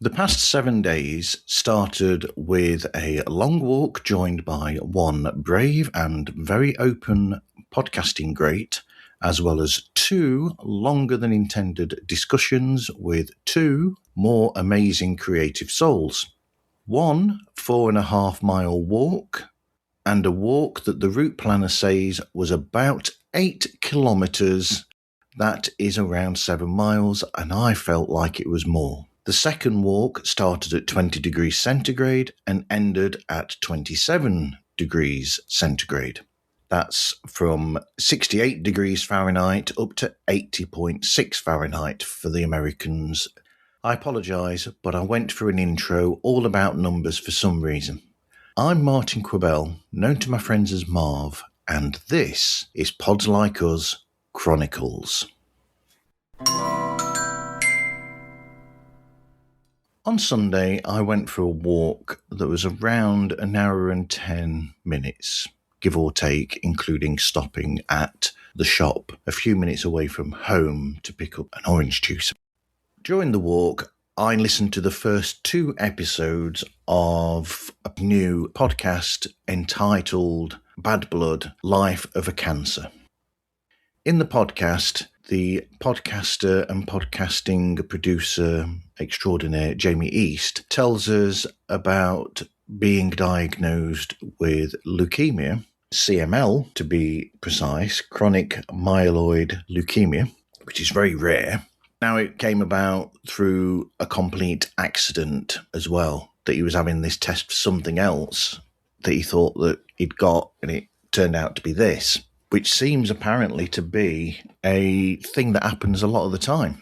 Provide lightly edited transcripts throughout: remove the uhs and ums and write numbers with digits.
The past 7 days started with a long walk joined by one brave and very open podcasting great, as well as 2 longer than intended discussions with 2 more amazing creative souls. 1 4.5-mile walk, and a walk that the route planner says was about 8 kilometres. That is around 7 miles, and I felt like it was more. The second walk started at 20 degrees centigrade and ended at 27 degrees centigrade. That's from 68 degrees Fahrenheit up to 80.6 Fahrenheit for the Americans. I apologise, but I went for an intro all about numbers for some reason. I'm Martin Quibell, known to my friends as Marv, and this is Pods Like Us Chronicles. On Sunday, I went for a walk that was around an hour and 10 minutes, give or take, including stopping at the shop a few minutes away from home to pick up an orange juice. During the walk, I listened to the first 2 episodes of a new podcast entitled Bad Blood, Life of a Cancer. In the podcast, the podcaster and podcasting producer extraordinaire Jamie East tells us about being diagnosed with leukemia, CML to be precise, chronic myeloid leukemia, which is very rare. Now, it came about through a complete accident as well, that he was having this test for something else that he thought that he'd got, and it turned out to be this, which seems apparently to be a thing that happens a lot of the time.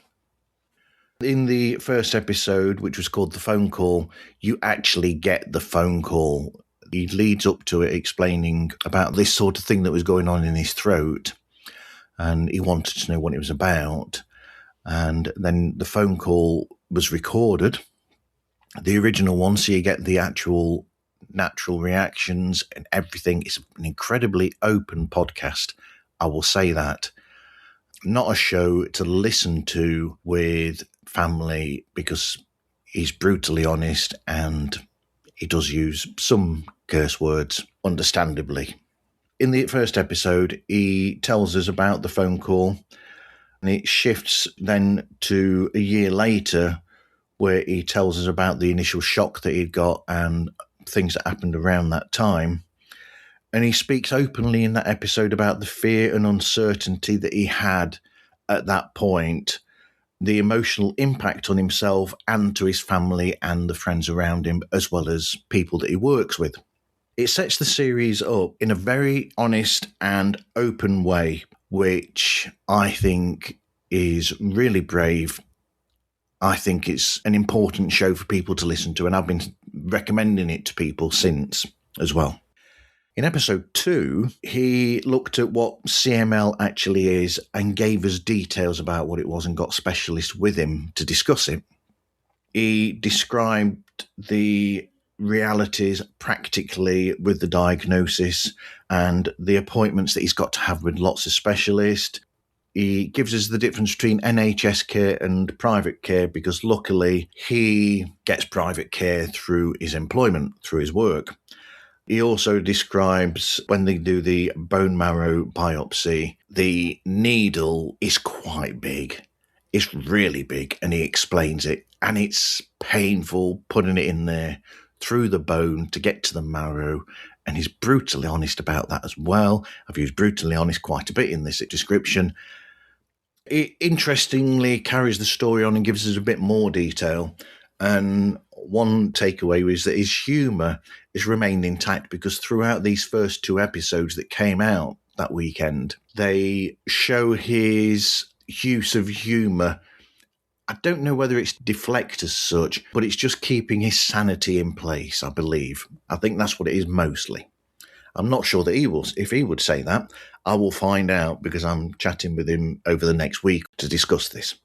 In the first episode, which was called The Phone Call, you actually get the phone call. He leads up to it explaining about this sort of thing that was going on in his throat, and he wanted to know what it was about. And then the phone call was recorded, the original one, so you get the actual natural reactions and everything. It's an incredibly open podcast, I will say that. Not a show to listen to with family because he's brutally honest and he does use some curse words, understandably. In the first episode, he tells us about the phone call, and it shifts then to a year later where he tells us about the initial shock that he'd got and things that happened around that time. And he speaks openly in that episode about the fear and uncertainty that he had at that point, the emotional impact on himself and to his family and the friends around him, as well as people that he works with. It sets the series up in a very honest and open way, which I think is really brave. I think it's an important show for people to listen to, and I've been recommending it to people since as well. In episode 2, he looked at what CML actually is and gave us details about what it was and got specialists with him to discuss it. He described the realities practically with the diagnosis and the appointments that he's got to have with lots of specialists. He gives us the difference between NHS care and private care because luckily he gets private care through his employment, through his work. He also describes when they do the bone marrow biopsy, the needle is quite big. It's really big, and he explains it. And it's painful putting it in there through the bone to get to the marrow. And he's brutally honest about that as well. I've used brutally honest quite a bit in this description. It interestingly carries the story on and gives us a bit more detail. And one takeaway was that his humour has remained intact because throughout these first 2 episodes that came out that weekend, they show his use of humour. I don't know whether it's deflect as such, but it's just keeping his sanity in place, I believe. I think that's what it is mostly. I'm not sure that if he would say that. I will find out because I'm chatting with him over the next week to discuss this.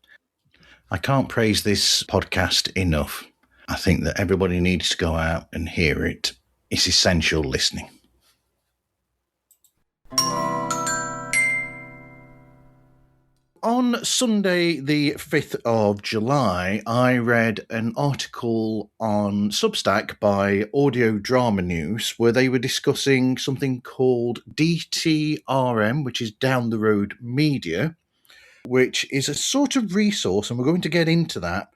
I can't praise this podcast enough. I think that everybody needs to go out and hear it. It's essential listening. On Sunday, the 5th of July, I read an article on Substack by Audio Drama News where they were discussing something called DTRM, which is Down the Road Media, which is a sort of resource, and we're going to get into that,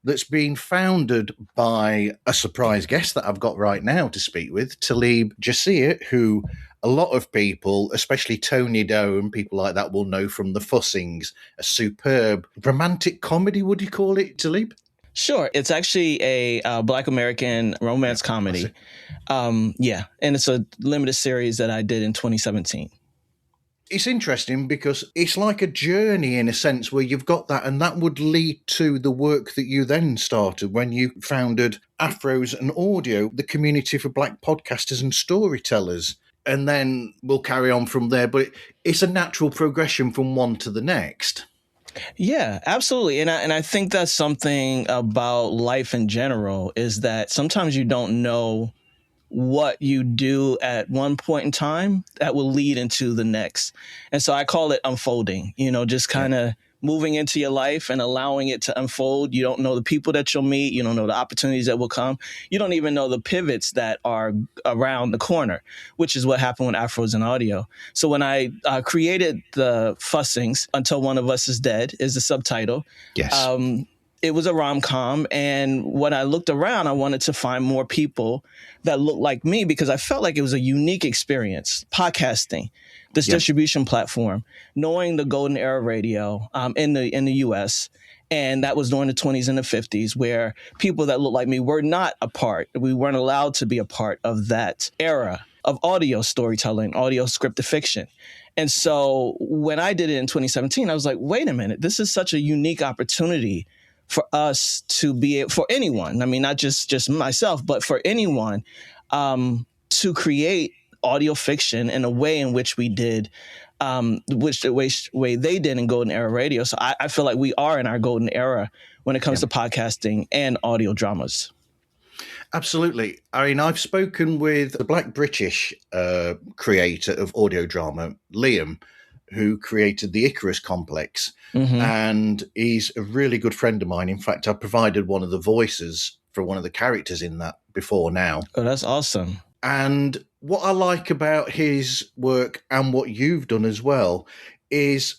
that's been founded by a surprise guest that I've got right now to speak with, Talib Jasir, who a lot of people, especially Tony Doe and people like that, will know from the Fussings, a superb romantic comedy, would you call it, Talib? Sure. It's actually a Black American romance comedy. And it's a limited series that I did in 2017. It's interesting because it's like a journey in a sense where you've got that, and that would lead to the work that you then started when you founded Afros and Audio, the community for Black podcasters and storytellers. And then we'll carry on from there. But it's a natural progression from one to the next. Yeah, absolutely. And I think that's something about life in general, is that sometimes you don't know what you do at one point in time that will lead into the next. And so I call it unfolding, just kind of moving into your life and allowing it to unfold. You don't know the people that you'll meet. You don't know the opportunities that will come. You don't even know the pivots that are around the corner, which is what happened with Afros and Audio. So when I created the Fussings, Until One of Us is Dead is the subtitle. Yes. It was a rom-com, and when I looked around, I wanted to find more people that looked like me because I felt like it was a unique experience. Podcasting, this distribution platform, knowing the golden era radio in the U.S., and that was during the 20s and the 50s, where people that looked like me were not a part. We weren't allowed to be a part of that era of audio storytelling, audio scripted fiction. And so when I did it in 2017, I was like, wait a minute, this is such a unique opportunity for us to be, for anyone, I mean, not just myself, but for anyone to create audio fiction in a way in which we did, which the way they did in Golden Era Radio. So I feel like we are in our golden era when it comes to podcasting and audio dramas. Absolutely. I mean, I've spoken with the Black British creator of audio drama, Liam, who created the Icarus Complex. Mm-hmm. And he's a really good friend of mine. In fact, I provided one of the voices for one of the characters in that before now. Oh, that's awesome. And what I like about his work and what you've done as well is,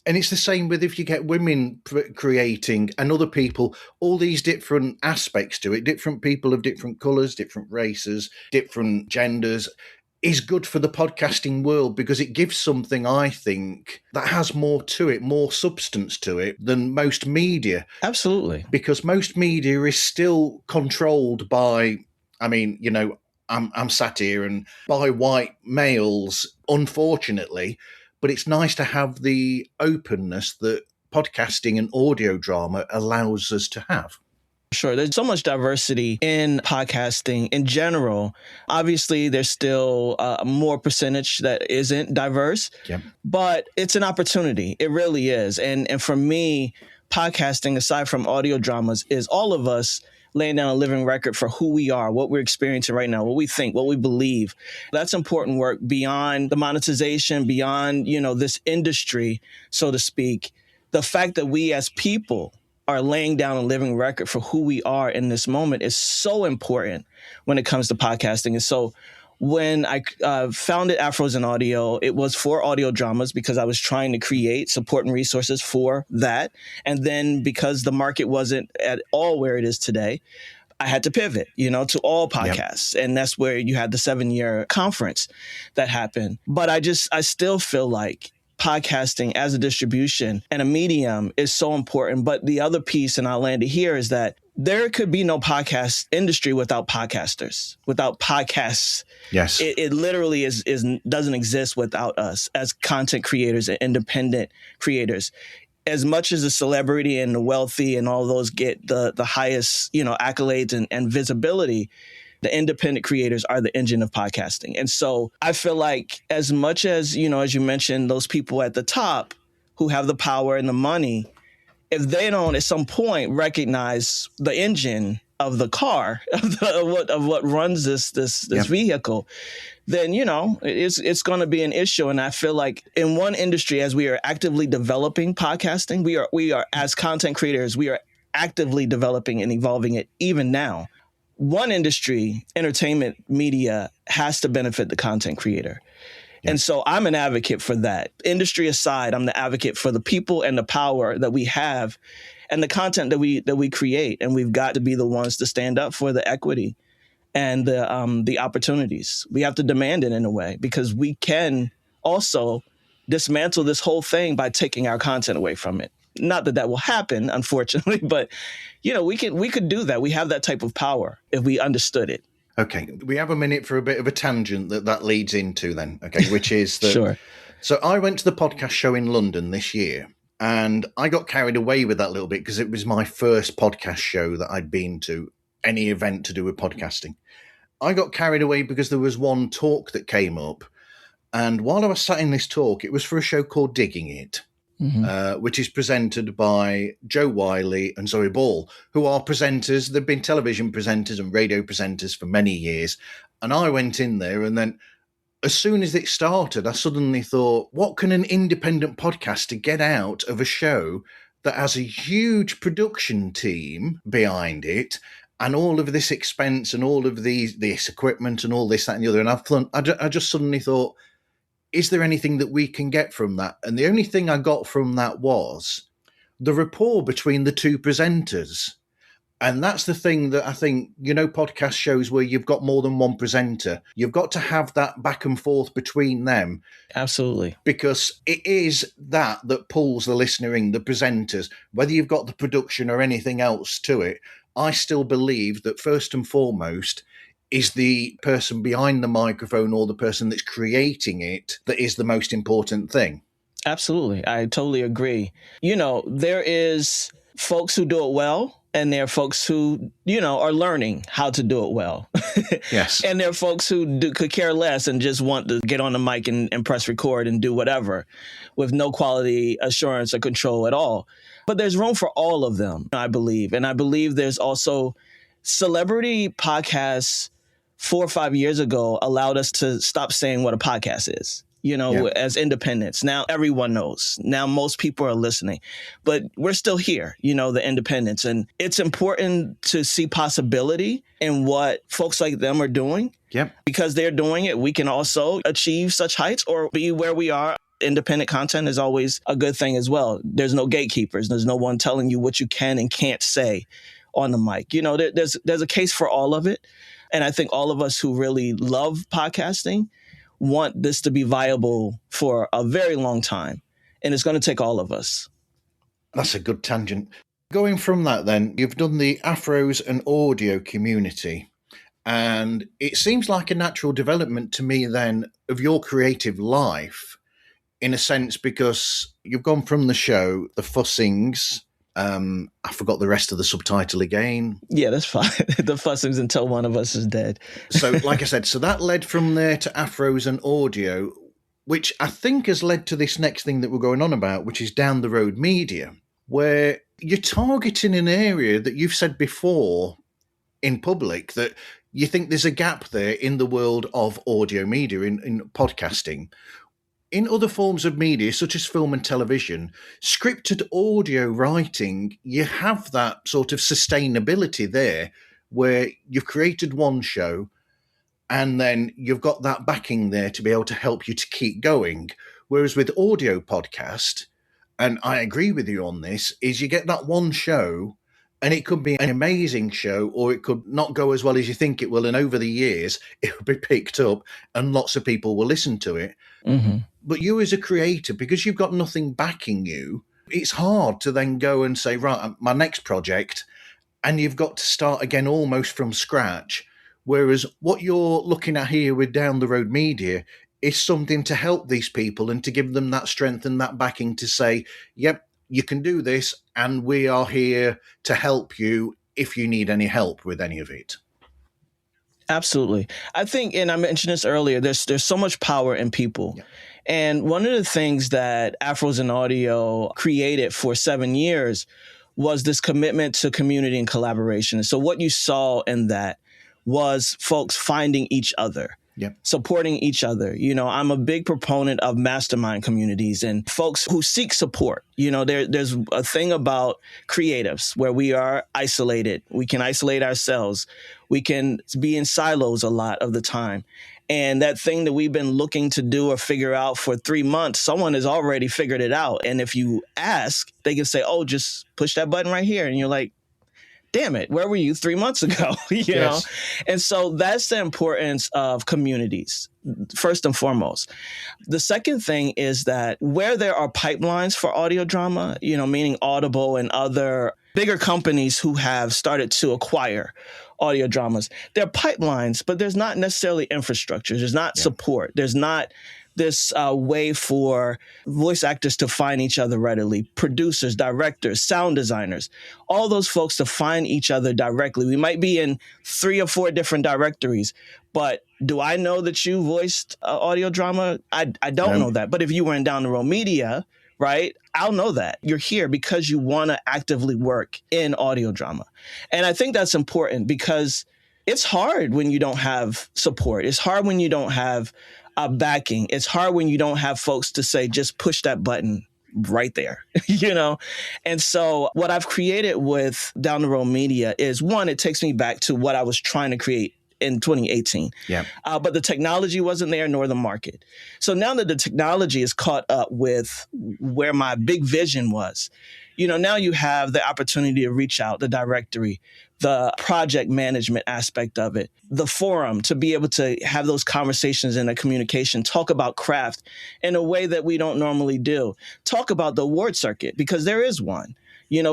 and it's the same with if you get women creating and other people, all these different aspects to it, different people of different colours, different races, different genders, is good for the podcasting world because it gives something, I think, that has more to it, more substance to it than most media. Absolutely. Because most media is still controlled by, I mean, I'm sat here and by white males, unfortunately, but it's nice to have the openness that podcasting and audio drama allows us to have. Sure. There's so much diversity in podcasting in general. Obviously, there's still more percentage that isn't diverse, but it's an opportunity. It really is. And for me, podcasting, aside from audio dramas, is all of us laying down a living record for who we are, what we're experiencing right now, what we think, what we believe. That's important work beyond the monetization, beyond, this industry, so to speak. The fact that we as people are laying down a living record for who we are in this moment is so important when it comes to podcasting. And so when I founded Afros and Audio, it was for audio dramas because I was trying to create support and resources for that. And then because the market wasn't at all where it is today, I had to pivot, to all podcasts. Yep. And that's where you had the 7-year conference that happened. But I still feel like podcasting as a distribution and a medium is so important. But the other piece, and I'll land it here, is that there could be no podcast industry without podcasters, without podcasts. Yes. It literally doesn't exist without us as content creators and independent creators. As much as the celebrity and the wealthy and all those get the highest, accolades and visibility, the independent creators are the engine of podcasting. And so I feel like as much as, as you mentioned, those people at the top who have the power and the money, if they don't at some point recognize the engine of the car, of what runs this vehicle, then, it's going to be an issue. And I feel like in one industry, as we are actively developing podcasting, we are as content creators, we are actively developing and evolving it even now. One industry, entertainment media, has to benefit the content creator. Yeah. And so I'm an advocate for that. Industry aside, I'm the advocate for the people and the power that we have and the content that we create. And we've got to be the ones to stand up for the equity and the opportunities. We have to demand it in a way, because we can also dismantle this whole thing by taking our content away from it. Not that will happen, unfortunately, but we could do that. We have that type of power if we understood it. Okay, we have a minute for a bit of a tangent that leads into then, okay, which is that. Sure. So I went to the podcast show in London this year, and I got carried away with that a little bit because it was my first podcast show that I'd been to, any event to do with podcasting. I got carried away because there was one talk that came up, and while I was sat in this talk, it was for a show called Digging It. Mm-hmm. Which is presented by Joe Wiley and Zoe Ball, who are presenters. They've been television presenters and radio presenters for many years. And I went in there, and then as soon as it started, I suddenly thought, what can an independent podcaster get out of a show that has a huge production team behind it and all of this expense and all of this equipment and all this, that and the other? And I just suddenly thought, is there anything that we can get from that? And the only thing I got from that was the rapport between the two presenters. And that's the thing that I think, podcast shows where you've got more than one presenter, you've got to have that back and forth between them. Absolutely. Because it is that pulls the listener in, the presenters, whether you've got the production or anything else to it. I still believe that first and foremost, is the person behind the microphone or the person that's creating it that is the most important thing. Absolutely. I totally agree. There is folks who do it well, and there are folks who, are learning how to do it well. Yes. And there are folks who could care less and just want to get on the mic and press record and do whatever with no quality assurance or control at all. But there's room for all of them, I believe. And I believe there's also celebrity podcasts 4 or 5 years ago allowed us to stop saying what a podcast is, as independents. Now everyone knows. Now most people are listening, but we're still here, the independents. And it's important to see possibility in what folks like them are doing. Yep. Because they're doing it, we can also achieve such heights or be where we are. Independent content is always a good thing as well. There's no gatekeepers. There's no one telling you what you can and can't say on the mic. There's a case for all of it. And I think all of us who really love podcasting want this to be viable for a very long time. And it's going to take all of us. That's a good tangent. Going from that then, you've done the Afros and audio community. And it seems like a natural development to me then of your creative life, in a sense, because you've gone from the show, the Fussings, I forgot the rest of the subtitle again. Yeah, that's fine. The Fussings until one of us is dead. So, like I said, so that led from there to Afros and audio, which I think has led to this next thing that we're going on about, which is down the road media, where you're targeting an area that you've said before in public that you think there's a gap there in the world of audio media, in podcasting. In other forms of media, such as film and television, scripted audio writing, you have that sort of sustainability there where you've created one show and then you've got that backing there to be able to help you to keep going. Whereas with audio podcast, and I agree with you on this, is you get that one show and it could be an amazing show or it could not go as well as you think it will. And over the years, it will be picked up and lots of people will listen to it. Mm-hmm. But you as a creator, because you've got nothing backing you, it's hard to then go and say, right, my next project, and you've got to start again almost from scratch. Whereas what you're looking at here with Down the Road Media is something to help these people and to give them that strength and that backing to say, yep, you can do this, and we are here to help you if you need any help with any of it. Absolutely. I think, and I mentioned this earlier, there's so much power in people. Yeah. And one of the things that Afros in Audio created for 7 years was this commitment to community and collaboration. And so what you saw in that was folks finding each other. Yep. Supporting each other. I'm a big proponent of mastermind communities and folks who seek support. There's a thing about creatives where we are isolated. We can isolate ourselves. We can be in silos a lot of the time. And that thing that we've been looking to do or figure out for 3 months, someone has already figured it out. And if you ask, they can say, oh, just push that button right here. And you're like, damn it, where were you 3 months ago? you know? And so that's the importance of communities, first and foremost. The second thing is that where there are pipelines for audio drama, meaning Audible and other bigger companies who have started to acquire audio dramas, there are pipelines, but there's not necessarily infrastructure. There's not support. There's not this way for voice actors to find each other readily, producers, directors, sound designers, all those folks to find each other directly. We might be in 3 or 4 different directories, but do I know that you voiced audio drama? I don't know that. But if you were in Down the Road Media, right, I'll know that. You're here because you want to actively work in audio drama. And I think that's important because it's hard when you don't have support. It's hard when you don't have backing. It's hard when you don't have folks to say, just push that button right there, And so what I've created with Down the Road Media is, one, it takes me back to what I was trying to create in 2018. Yeah. But the technology wasn't there, nor the market. So now that the technology is caught up with where my big vision was, now you have the opportunity to reach out, the directory, the project management aspect of it, the forum, to be able to have those conversations and the communication, talk about craft in a way that we don't normally do. Talk about the award circuit, because there is one,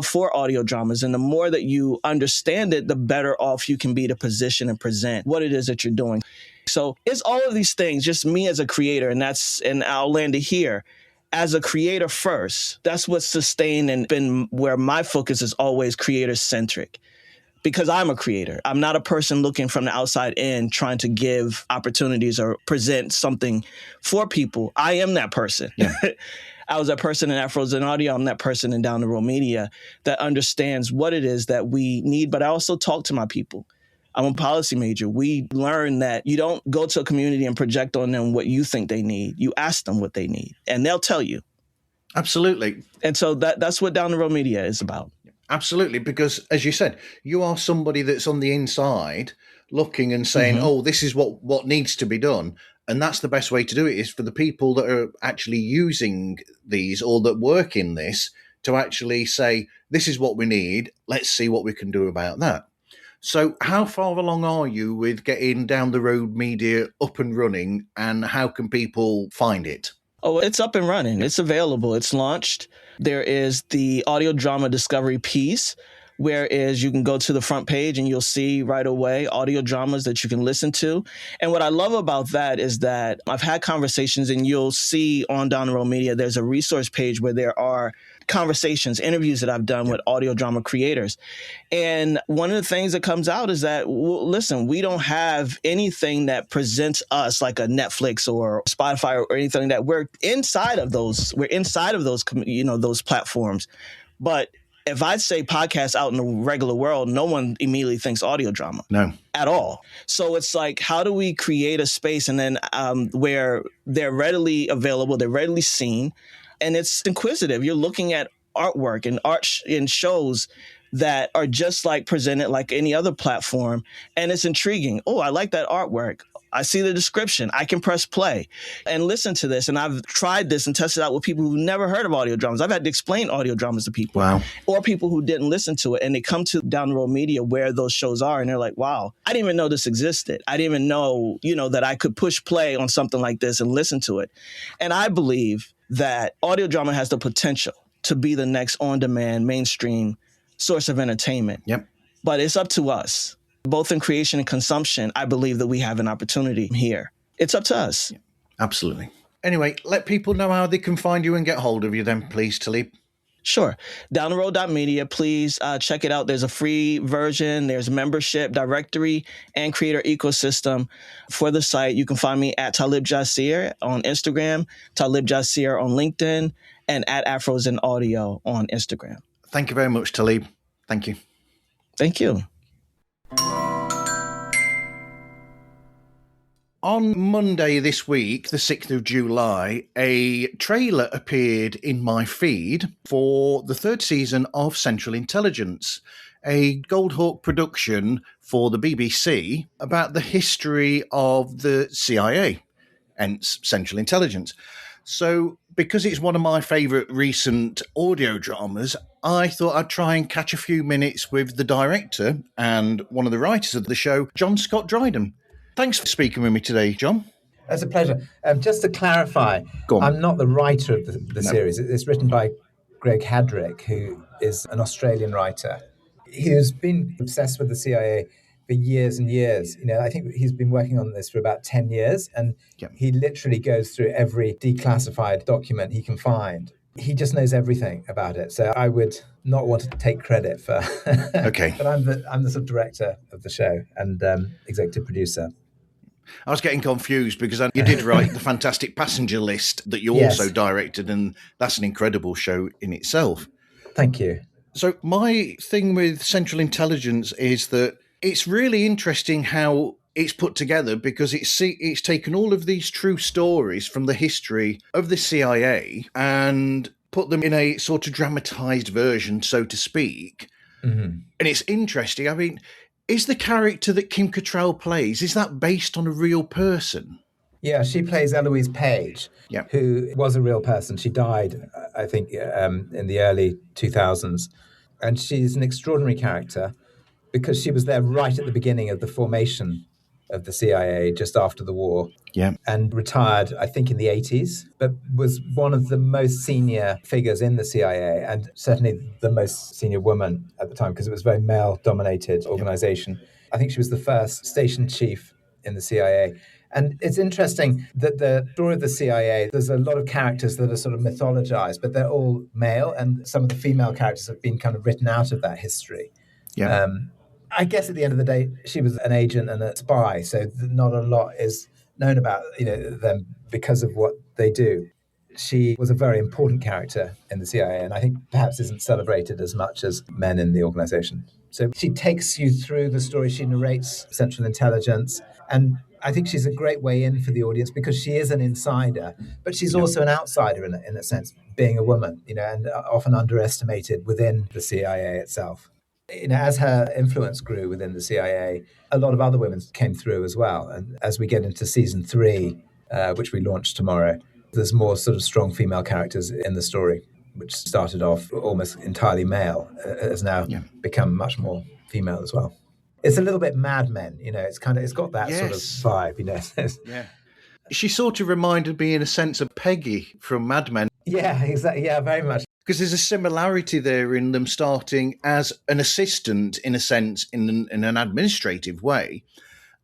for audio dramas. And the more that you understand it, the better off you can be to position and present what it is that you're doing. So it's all of these things, just me as a creator, and I'll land it here. As a creator first, that's what's sustained and been where my focus is always creator-centric. Because I'm a creator. I'm not a person looking from the outside in trying to give opportunities or present something for people. I am that person. Yeah. I was that person in Afros and Audio. I'm that person in Down the Road Media that understands what it is that we need. But I also talk to my people. I'm a policy major. We learn that you don't go to a community and project on them what you think they need. You ask them what they need, and they'll tell you. Absolutely. And so that's what Down the Road Media is about. Absolutely, because as you said, you are somebody that's on the inside looking and saying, oh, this is what needs to be done. And that's the best way to do it, is for the people that are actually using these or that work in this to actually say, this is what we need. Let's see what we can do about that. So how far along are you with getting Down the Road Media up and running, and how can people find it? Oh, it's up and running. It's available. It's launched. There is the audio drama discovery piece, whereas you can go to the front page and you'll see right away audio dramas that you can listen to. And what I love about that is that I've had conversations, and you'll see on Down the Road Media, there's a resource page where there are conversations, interviews that I've done with audio drama creators. And one of the things that comes out is that, listen, we don't have anything that presents us like a Netflix or Spotify or anything that we're inside of those. We're inside of those, those platforms. But if I say podcasts out in the regular world, no one immediately thinks audio drama. No. At all. So it's like, how do we create a space and then where they're readily available, they're readily seen, and it's inquisitive. You're looking at artwork and art in shows that are just like presented like any other platform, and it's intriguing. Oh, I like that artwork. I see the description. I can press play and listen to this. And I've tried this and tested out with people who've never heard of audio dramas. I've had to explain audio dramas to people. Wow. Or people who didn't listen to it, and they come to Down the Road Media where those shows are, and they're like, wow, I didn't even know this existed. I didn't even know, that I could push play on something like this and listen to it. And I believe that audio drama has the potential to be the next on-demand mainstream source of entertainment. Yep. But it's up to us. Both in creation and consumption, I believe that we have an opportunity here. It's up to us. Yeah, absolutely. Anyway, let people know how they can find you and get hold of you then, please, Talib. Sure. Downtheroad.media, please check it out. There's a free version. There's membership, directory, and creator ecosystem for the site. You can find me at Talib Jasir on Instagram, Talib Jasir on LinkedIn, and at Afros and Audio on Instagram. Thank you very much, Talib. Thank you. Thank you. On Monday this week, the 6th of July, a trailer appeared in my feed for the third season of Central Intelligence, a Goldhawk production for the BBC about the history of the CIA, hence Central Intelligence. So, because it's one of my favourite recent audio dramas, I thought I'd try and catch a few minutes with the director and one of the writers of the show, John Scott Dryden. Thanks for speaking with me today, John. That's a pleasure. Just to clarify, I'm not the writer of the series. It's written by Greg Hadrick, who is an Australian writer. He's been obsessed with the CIA for years and years. I think he's been working on this for about 10 years, and he literally goes through every declassified document he can find. He just knows everything about it. So I would not want to take credit for... Okay. But I'm the sort of director of the show and executive producer. I was getting confused because you did write the fantastic Passenger List that you also directed, and that's an incredible show in itself. Thank you. So my thing with Central Intelligence is that it's really interesting how it's put together, because it's taken all of these true stories from the history of the CIA and put them in a sort of dramatized version, so to speak. Mm-hmm. And it's interesting. I mean, is the character that Kim Cattrall plays, is that based on a real person? Yeah, she plays Eloise Page, who was a real person. She died, I think, in the early 2000s. And she's an extraordinary character because she was there right at the beginning of the formation of the CIA, just after the war. Yeah. And retired, I think, in the 80s, but was one of the most senior figures in the CIA, and certainly the most senior woman at the time, because it was a very male-dominated organization. I think she was the first station chief in the CIA. And it's interesting that the story of the CIA, there's a lot of characters that are sort of mythologized, but they're all male, and some of the female characters have been kind of written out of that history. Yeah. I guess at the end of the day, she was an agent and a spy, so not a lot is known about them because of what they do. She was a very important character in the CIA, and I think perhaps isn't celebrated as much as men in the organization. So she takes you through the story. She narrates Central Intelligence, and I think she's a great way in for the audience because she is an insider, but she's also an outsider in a sense, being a woman, and often underestimated within the CIA itself. As her influence grew within the CIA, a lot of other women came through as well. And as we get into season 3, which we launch tomorrow, there's more sort of strong female characters in the story, which started off almost entirely male, has now become much more female as well. It's a little bit Mad Men, it's got that sort of vibe, Yeah. She sort of reminded me in a sense of Peggy from Mad Men. Yeah, exactly. Yeah, very much. Because there's a similarity there in them starting as an assistant, in a sense, in an administrative way,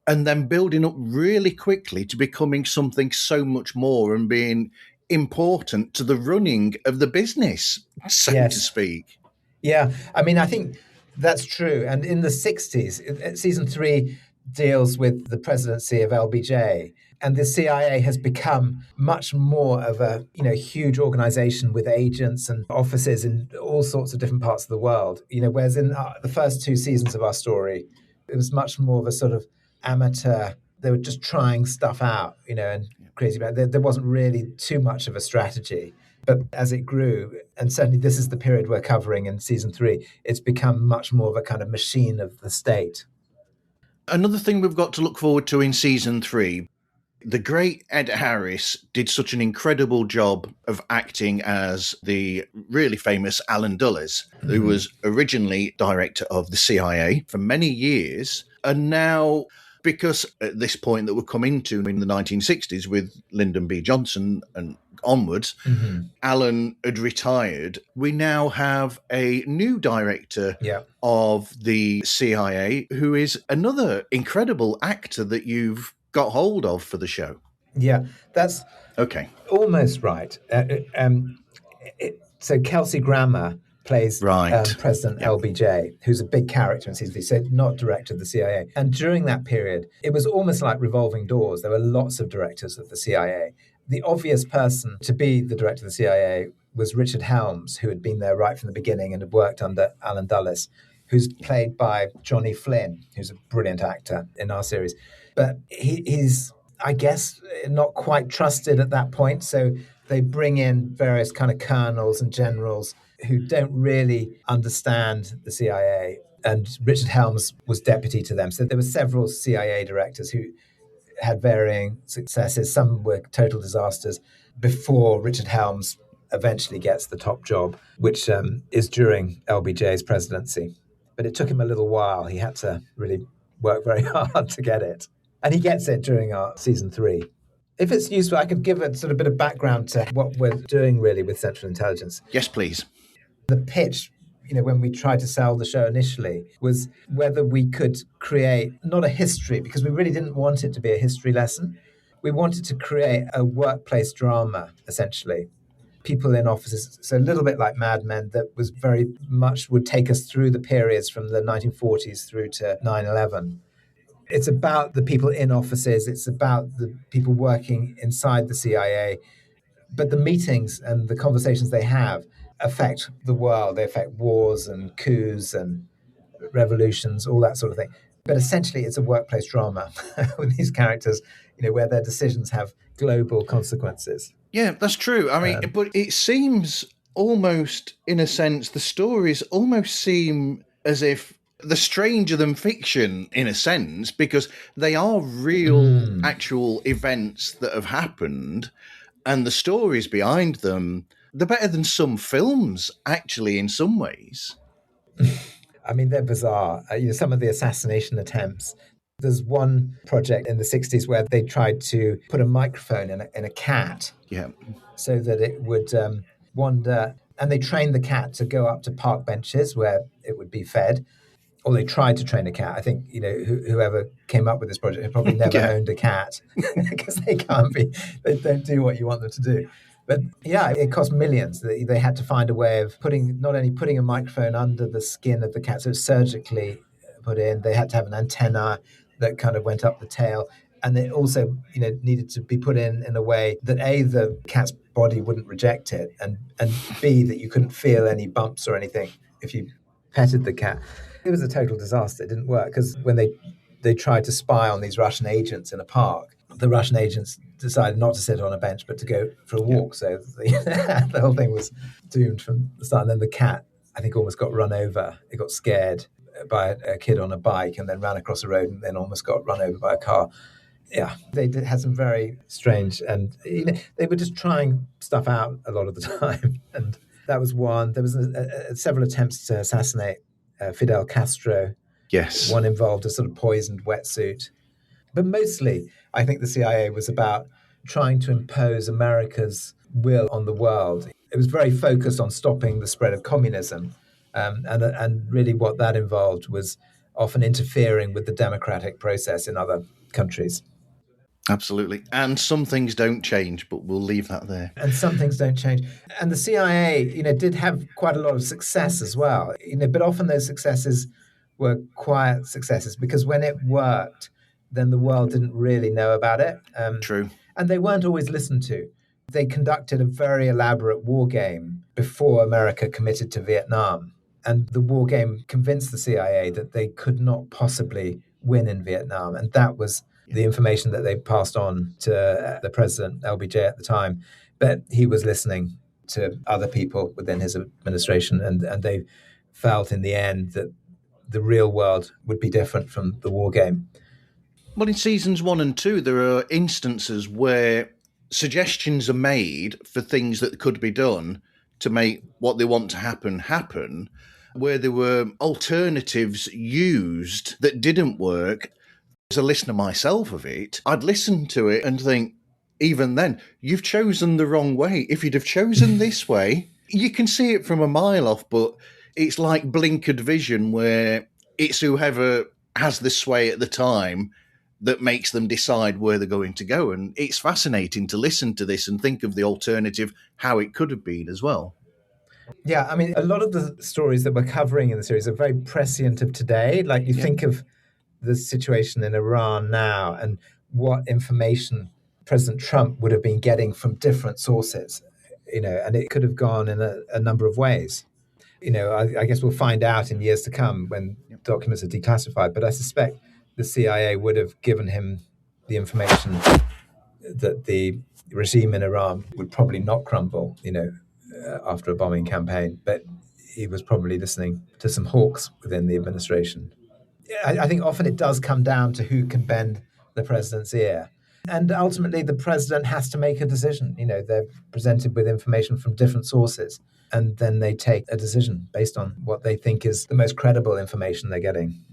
and then building up really quickly to becoming something so much more and being important to the running of the business, so to speak. Yeah, I mean, I think that's true. And in the 60s, season 3 deals with the presidency of LBJ. And the CIA has become much more of a huge organization with agents and offices in all sorts of different parts of the world. Whereas in the first 2 seasons of our story, it was much more of a sort of amateur. They were just trying stuff out, and crazy about it. There wasn't really too much of a strategy. But as it grew, and certainly this is the period we're covering in season 3, it's become much more of a kind of machine of the state. Another thing we've got to look forward to in season 3, the great Ed Harris did such an incredible job of acting as the really famous Alan Dulles, who was originally director of the CIA for many years. And now, because at this point that we're coming to in the 1960s with Lyndon B. Johnson and onwards, Alan had retired. We now have a new director of the CIA who is another incredible actor that you've got hold of for the show. Yeah, that's almost right. So Kelsey Grammer plays President LBJ, who's a big character in season 3, so not director of the CIA. And during that period, it was almost like revolving doors. There were lots of directors of the CIA. the obvious person to be the director of the CIA was Richard Helms, who had been there right from the beginning and had worked under Alan Dulles, who's played by Johnny Flynn, who's a brilliant actor in our series. But he's, I guess, not quite trusted at that point. So they bring in various kind of colonels and generals who don't really understand the CIA. And Richard Helms was deputy to them. So there were several CIA directors who had varying successes. Some were total disasters before Richard Helms eventually gets the top job, which is during LBJ's presidency. But it took him a little while. He had to really work very hard to get it. And he gets it during our season 3. If it's useful, I could give a sort of bit of background to what we're doing really with Central Intelligence. Yes, please. The pitch, when we tried to sell the show initially, was whether we could create not a history, because we really didn't want it to be a history lesson. We wanted to create a workplace drama, essentially. People in offices, so a little bit like Mad Men, that was very much would take us through the periods from the 1940s through to 9/11. It's about the people in offices. It's about the people working inside the CIA. But the meetings and the conversations they have affect the world. They affect wars and coups and revolutions, all that sort of thing. But essentially, it's a workplace drama with these characters, where their decisions have global consequences. Yeah, that's true. I mean, but it seems almost, in a sense, the stories almost seem as if they're stranger than fiction, in a sense, because they are real, actual events that have happened, and the stories behind them, they're better than some films, actually, in some ways. I mean, they're bizarre. Some of the assassination attempts. There's one project in the 60s where they tried to put a microphone in a cat, so that it would wander, and they trained the cat to go up to park benches where it would be fed. Or they tried to train a cat. I think, whoever came up with this project had probably never owned a cat, because they don't do what you want them to do. But yeah, it cost millions. They had to find a way of not only putting a microphone under the skin of the cat, so it's surgically put in, they had to have an antenna that kind of went up the tail. And it also, needed to be put in a way that A, the cat's body wouldn't reject it, and B, that you couldn't feel any bumps or anything if you petted the cat. It was a total disaster. It didn't work because when they tried to spy on these Russian agents in a park, the Russian agents decided not to sit on a bench but to go for a walk. So the whole thing was doomed from the start. And then the cat, I think, almost got run over. It got scared by a kid on a bike and then ran across the road and then almost got run over by a car. Yeah, they had some very strange, and they were just trying stuff out a lot of the time. And that was one. There was several attempts to assassinate Fidel Castro. Yes. One involved a sort of poisoned wetsuit. But mostly, I think the CIA was about trying to impose America's will on the world. It was very focused on stopping the spread of communism. And really what that involved was often interfering with the democratic process in other countries. Absolutely. And some things don't change, but we'll leave that there. And some things don't change. And the CIA, did have quite a lot of success as well. But often those successes were quiet successes because when it worked, then the world didn't really know about it. True. And they weren't always listened to. They conducted a very elaborate war game before America committed to Vietnam. And the war game convinced the CIA that they could not possibly win in Vietnam. And that was the information that they passed on to the president, LBJ at the time. But he was listening to other people within his administration, and they felt in the end that the real world would be different from the war game. Well, in seasons 1 and 2, there are instances where suggestions are made for things that could be done to make what they want to happen, where there were alternatives used that didn't work. As a listener myself of it, I'd listen to it and think, even then, you've chosen the wrong way. If you'd have chosen this way, you can see it from a mile off, but it's like blinkered vision where it's whoever has the sway at the time that makes them decide where they're going to go. And it's fascinating to listen to this and think of the alternative, how it could have been as well. Yeah, I mean, a lot of the stories that we're covering in the series are very prescient of today. Like you think of the situation in Iran now and what information President Trump would have been getting from different sources, and it could have gone in a number of ways. I guess we'll find out in years to come when documents are declassified, but I suspect the CIA would have given him the information that the regime in Iran would probably not crumble, after a bombing campaign, but he was probably listening to some hawks within the administration. I think often it does come down to who can bend the president's ear. And ultimately, the president has to make a decision. They're presented with information from different sources, and then they take a decision based on what they think is the most credible information they're getting.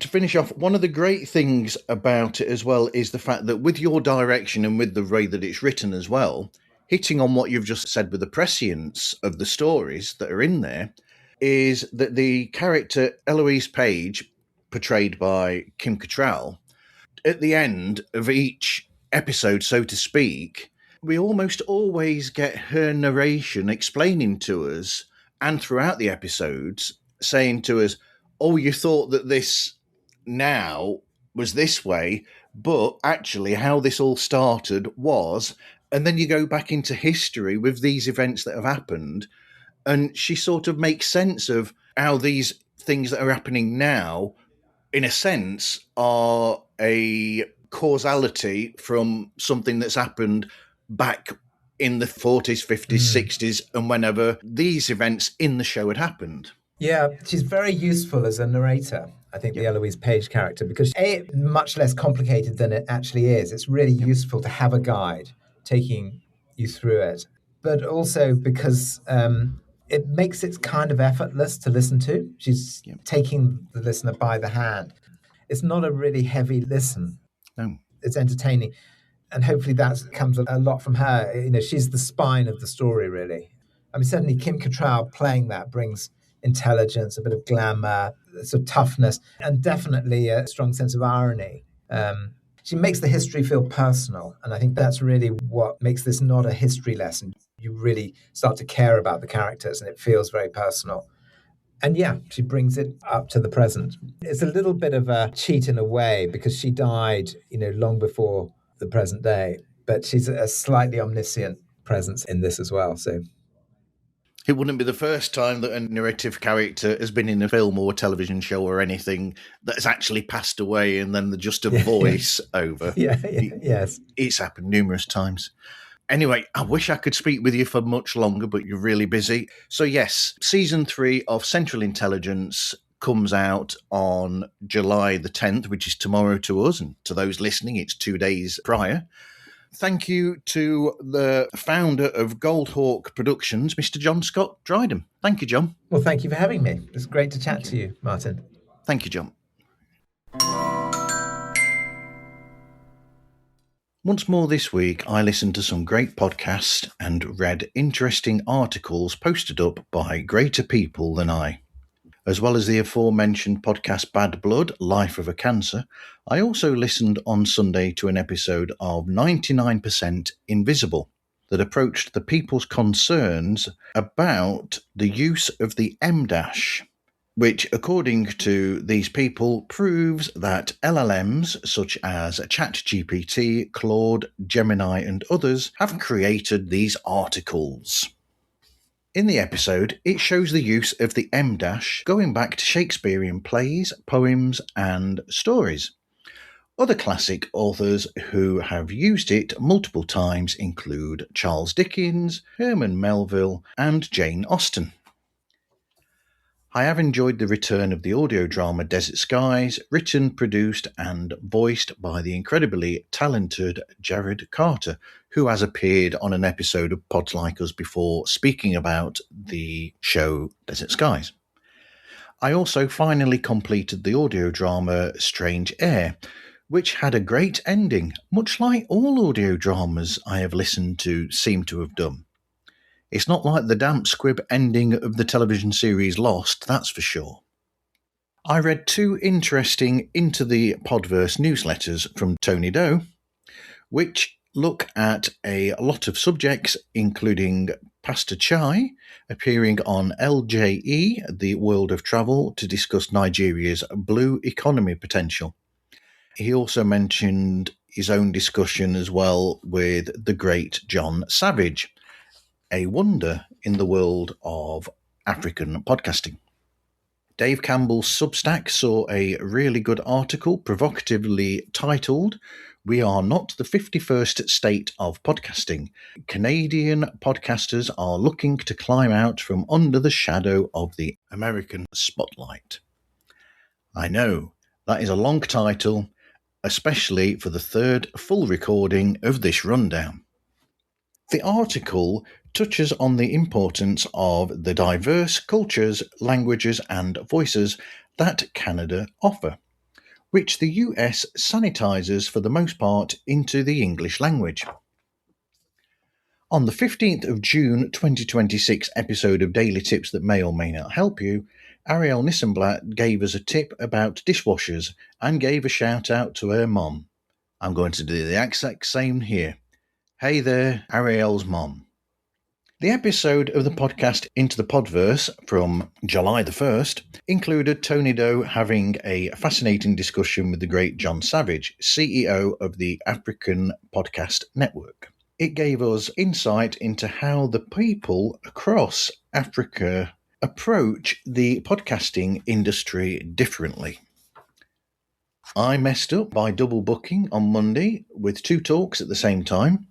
To finish off, one of the great things about it as well is the fact that with your direction and with the way that it's written as well, hitting on what you've just said with the prescience of the stories that are in there, is that the character Eloise Page, portrayed by Kim Cattrall, at the end of each episode, so to speak, we almost always get her narration explaining to us, and throughout the episodes, saying to us, oh, you thought that this now was this way, but actually how this all started was, and then you go back into history with these events that have happened, and she sort of makes sense of how these things that are happening now, in a sense, are a causality from something that's happened back in the 40s, 50s, 60s, and whenever these events in the show had happened. Yeah, she's very useful as a narrator, I think, the Eloise Page character, because it's much less complicated than it actually is. It's really useful to have a guide taking you through it, but also because it makes it kind of effortless to listen to. She's taking the listener by the hand. It's not a really heavy listen. No. It's entertaining. And hopefully that comes a lot from her. She's the spine of the story, really. I mean, certainly Kim Cattrall playing that brings intelligence, a bit of glamour, sort of toughness, and definitely a strong sense of irony. She makes the history feel personal, and I think that's really what makes this not a history lesson. You really start to care about the characters, and it feels very personal. And she brings it up to the present. It's a little bit of a cheat in a way, because she died, long before the present day, but she's a slightly omniscient presence in this as well, so... It wouldn't be the first time that a narrative character has been in a film or a television show or anything that has actually passed away and then just a voice over. Yes. It's happened numerous times. Anyway, I wish I could speak with you for much longer, but you're really busy. So yes, season 3 of Central Intelligence comes out on July the 10th, which is tomorrow to us, and to those listening, it's 2 days prior. Thank you to the founder of Goldhawk Productions, Mr. John Scott Dryden. Thank you, John. Well, thank you for having me. It's great to chat to you, Martin. Thank you, John. Once more this week, I listened to some great podcasts and read interesting articles posted up by greater people than I. As well as the aforementioned podcast Bad Blood, Life of a Cancer, I also listened on Sunday to an episode of 99% Invisible that approached the people's concerns about the use of the M-dash, which, according to these people, proves that LLMs such as ChatGPT, Claude, Gemini and others have created these articles. In the episode, it shows the use of the M-dash going back to Shakespearean plays, poems, and stories. Other classic authors who have used it multiple times include Charles Dickens, Herman Melville, and Jane Austen. I have enjoyed the return of the audio drama Desert Skies, written, produced, and voiced by the incredibly talented Jared Carter, who has appeared on an episode of Pods Like Us before speaking about the show Desert Skies. I also finally completed the audio drama Strange Air, which had a great ending, much like all audio dramas I have listened to seem to have done. It's not like the damp squib ending of the television series Lost, that's for sure. I read 2 interesting Into the Podverse newsletters from Tony Doe, which look at a lot of subjects, including Pastor Chai appearing on LJE, The World of Travel, to discuss Nigeria's blue economy potential. He also mentioned his own discussion as well with the great John Savage, a wonder in the world of African podcasting. Dave Campbell's Substack saw a really good article provocatively titled, "We Are Not the 51st State of Podcasting. Canadian podcasters are looking to climb out from under the shadow of the American spotlight." I know, that is a long title, especially for the third full recording of this rundown. The article touches on the importance of the diverse cultures, languages and voices that Canada offer, which the US sanitizes for the most part into the English language. On the 15th of June 2026 episode of Daily Tips That May or May Not Help You, Ariel Nissenblatt gave us a tip about dishwashers and gave a shout out to her mom. I'm going to do the exact same here. Hey there, Ariel's mom. The episode of the podcast Into the Podverse from July the 1st included Tony Doe having a fascinating discussion with the great John Savage, CEO of the African Podcast Network. It gave us insight into how the people across Africa approach the podcasting industry differently. I messed up by double booking on Monday with 2 talks at the same time.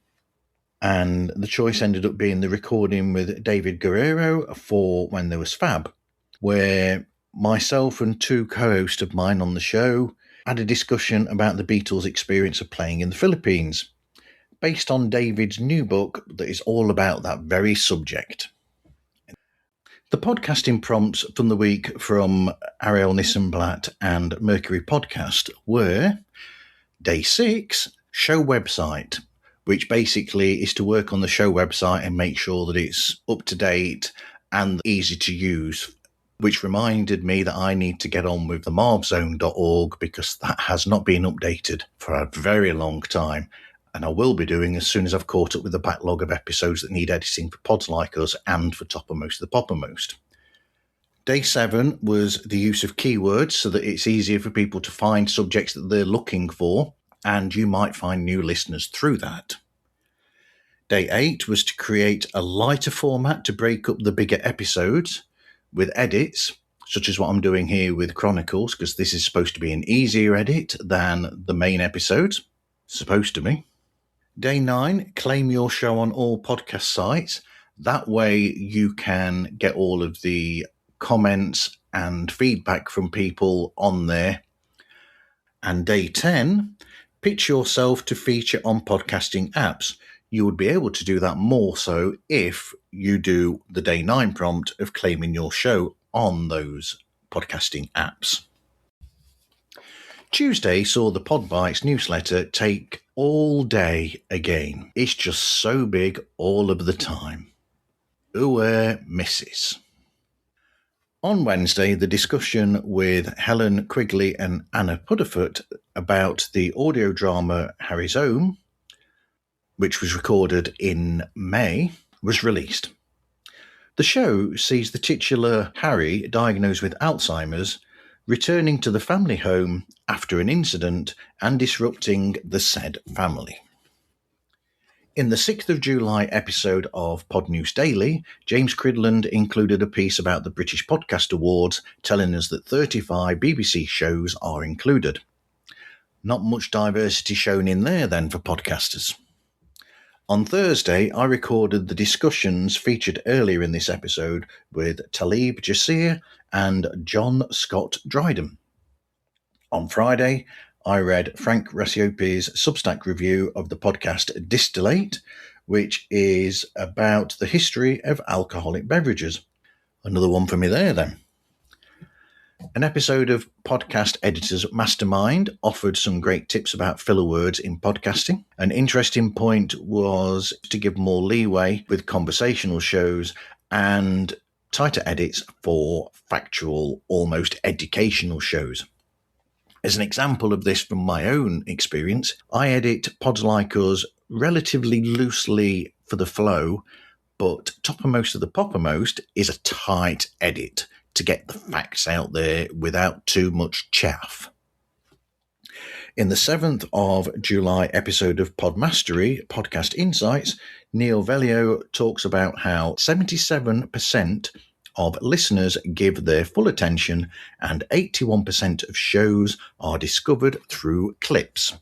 And the choice ended up being the recording with David Guerrero for When There Was Fab, where myself and 2 co-hosts of mine on the show had a discussion about the Beatles' experience of playing in the Philippines, based on David's new book that is all about that very subject. The podcasting prompts from the week from Ariel Nissenblatt and Mercury Podcast were Day 6, show website, which basically is to work on the show website and make sure that it's up to date and easy to use, which reminded me that I need to get on with the marvzone.org because that has not been updated for a very long time. And I will be doing as soon as I've caught up with the backlog of episodes that need editing for Pods Like Us and for Toppermost of the Poppermost. Day 7 was the use of keywords so that it's easier for people to find subjects that they're looking for, and you might find new listeners through that. Day 8 was to create a lighter format to break up the bigger episodes with edits, such as what I'm doing here with Chronicles, because this is supposed to be an easier edit than the main episodes. Supposed to be. Day 9, claim your show on all podcast sites. That way you can get all of the comments and feedback from people on there. And Day 10, pitch yourself to feature on podcasting apps. You would be able to do that more so if you do the Day 9 prompt of claiming your show on those podcasting apps. Tuesday saw the Podbites newsletter take all day again. It's just so big all of the time. Misses. On Wednesday, the discussion with Helen Quigley and Anna Pudderfoot about the audio drama Harry's Home, which was recorded in May, was released. The show sees the titular Harry, diagnosed with Alzheimer's, returning to the family home after an incident and disrupting the said family. In the 6th of July episode of Pod News Daily, James Cridland included a piece about the British Podcast Awards, telling us that 35 BBC shows are included. Not much diversity shown in there then for podcasters. On Thursday, I recorded the discussions featured earlier in this episode with Talib Jasir and John Scott Dryden. On Friday, I read Frank Rasiopi's Substack review of the podcast Distillate, which is about the history of alcoholic beverages. Another one for me there then. An episode of Podcast Editors Mastermind offered some great tips about filler words in podcasting. An interesting point was to give more leeway with conversational shows and tighter edits for factual, almost educational shows. As an example of this from my own experience, I edit Pods Like Us relatively loosely for the flow, but Toppermost of the Poppermost is a tight edit to get the facts out there without too much chaff. In the 7th of July episode of Podmastery, Podcast Insights, Neil Velio talks about how 77% of listeners give their full attention and 81% of shows are discovered through clips.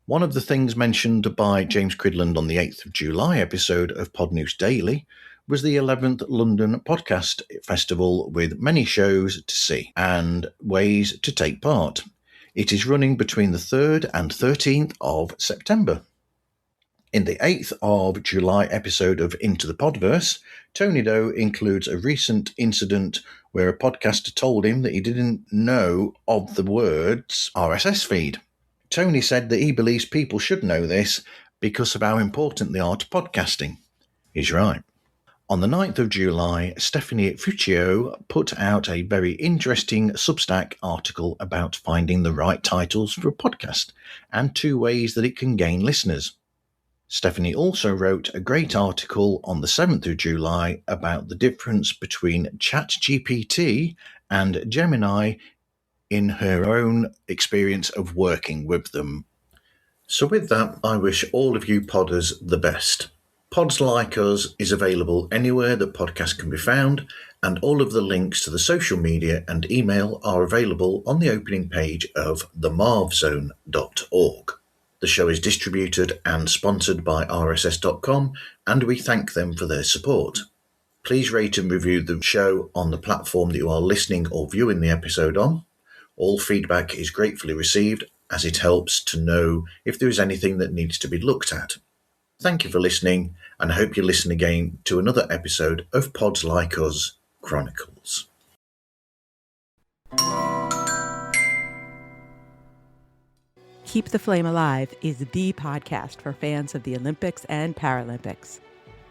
One of the things mentioned by James Cridland on the 8th of July episode of Pod News Daily was the 11th London Podcast Festival, with many shows to see and ways to take part. It is running between the 3rd and 13th of September. In the 8th of July episode of Into the Podverse, Tony Doe includes a recent incident where a podcaster told him that he didn't know of the words RSS feed. Tony said that he believes people should know this because of how important they are to podcasting. He's right. On the 9th of July, Stephanie Fuccio put out a very interesting Substack article about finding the right titles for a podcast and 2 ways that it can gain listeners. Stephanie also wrote a great article on the 7th of July about the difference between ChatGPT and Gemini in her own experience of working with them. So with that, I wish all of you podders the best. Pods Like Us is available anywhere that podcasts can be found, and all of the links to the social media and email are available on the opening page of themarvzone.org. The show is distributed and sponsored by RSS.com, and we thank them for their support. Please rate and review the show on the platform that you are listening or viewing the episode on. All feedback is gratefully received, as it helps to know if there is anything that needs to be looked at. Thank you for listening, and I hope you listen again to another episode of Pods Like Us Chronicles. Keep the Flame Alive is the podcast for fans of the Olympics and Paralympics.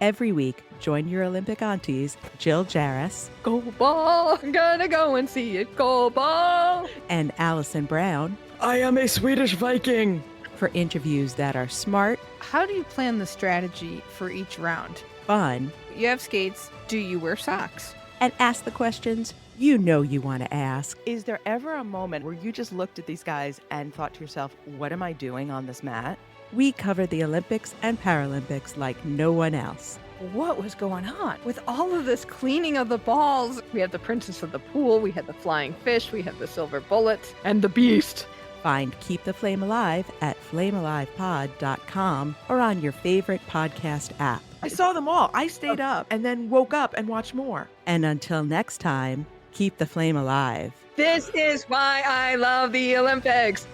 Every week, join your Olympic aunties, Jill Jarris, Go ball, I'm gonna go and see it, go ball, and Allison Brown, I am a Swedish Viking, for interviews that are smart. How do you plan the strategy for each round? Fun. You have skates. Do you wear socks? And ask the questions you know you want to ask. Is there ever a moment where you just looked at these guys and thought to yourself, what am I doing on this mat? We cover the Olympics and Paralympics like no one else. What was going on with all of this cleaning of the balls? We had the princess of the pool, we had the flying fish, we had the silver bullet, and the beast. Find Keep the Flame Alive at flamealivepod.com or on your favorite podcast app. I saw them all. I stayed up and then woke up and watched more. And until next time, keep the flame alive. This is why I love the Olympics.